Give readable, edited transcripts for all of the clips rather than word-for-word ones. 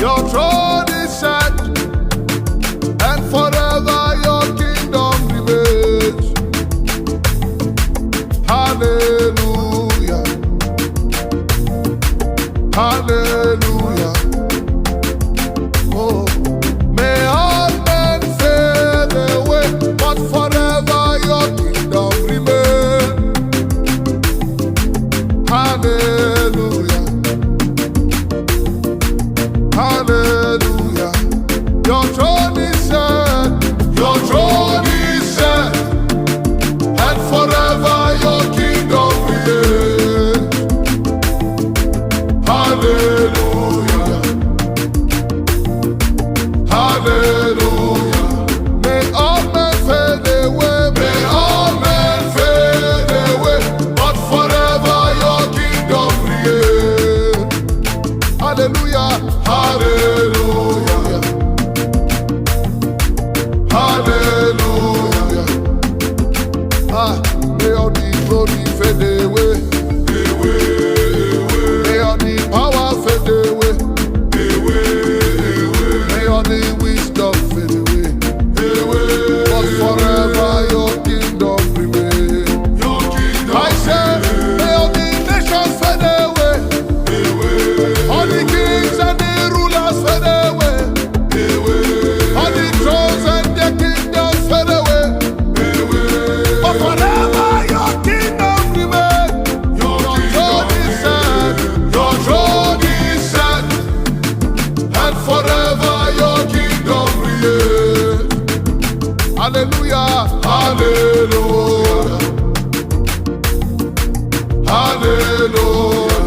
Your throne is set, and forever your kingdom remains. Hallelujah. Hallelujah. Oh, may all men fade away, but forever your kingdom remains. Hallelujah. Hallelujah. Your throne is set. Your throne is set, and forever your kingdom reigns. Hallelujah. Hallelujah. May all men fade away. May all men fade away, but forever your kingdom reigns. Hallelujah. Hallelujah. Hallelujah. May all the glory fade away. May all the power fade away. May all the wisdom fade away. But forever your kingdom remains. I say, may all the nations fade away. All the kings and the rulers fade away. All the thrones and their kingdoms fade away. But forever your kingdom remains. Your throne is set. Your throne is set, and forever your kingdom reigns. Hallelujah. Hallelujah. Hallelujah.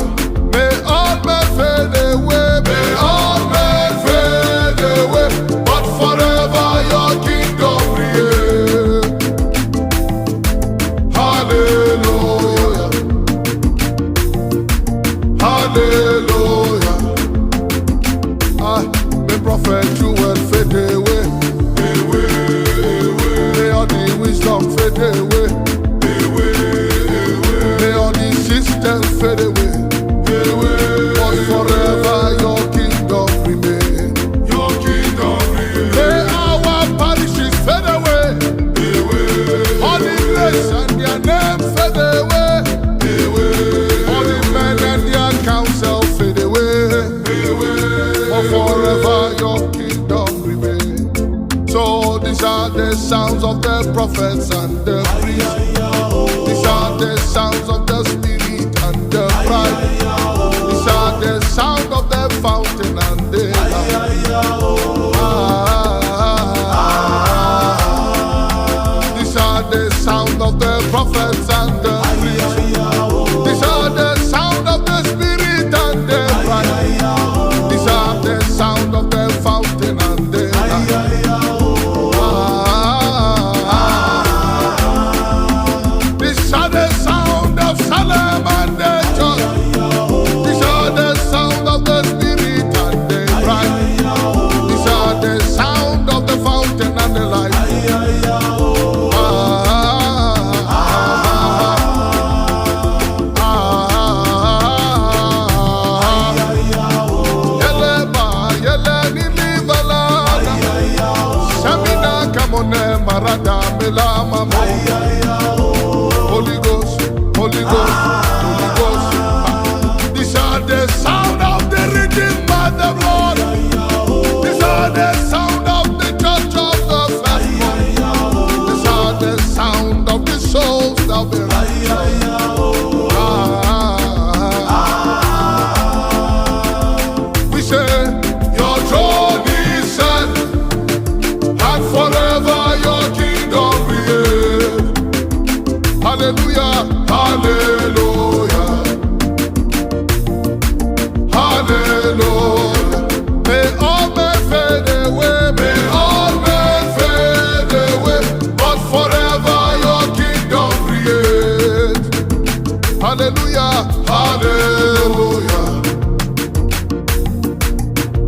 May all men fade away. May all men fade away, but forever your kingdom reigns. Hallelujah. Hallelujah. May prophet you will fade away. May all the wisdom fade away. May all the systems fade away. But forever your kingdom remains. May our parishes fade away. All the grace and their names fade away. All the men and their counsel fade away. But forever your kingdom remains. So these are the sounds of the prophets and the priests. These are the sounds of the spirit and the bride. These are the sound of the fountain and the these are the sound of the prophets and the priests. These are the sound of the spirit and the bride. These are the sound of the fountain and the these are the sound of Salem and the church. These are the sound of the spirit and the bride. These are the sound of the fountain and the light. Holy Ghost, Holy Ghost, Holy Ghost. These are the sound of the redeemed by the blood. These are the sound of the church of the firstborn. These are the sound of the souls that be righteous. We say, your throne is set, and forever your kingdom reigns. Hallelujah, hallelujah, hallelujah. May all men fade away, may all men fade away, but forever your kingdom reigns. Hallelujah, hallelujah,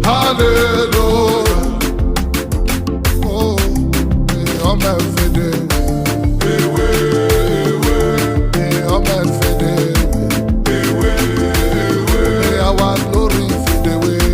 hallelujah. Oh, may all men fade away. May our glory fade away.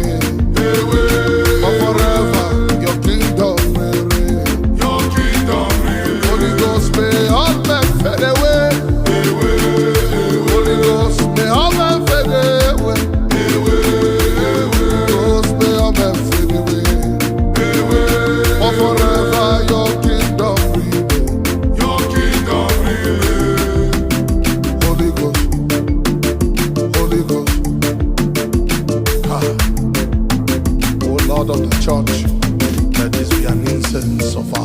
suffer.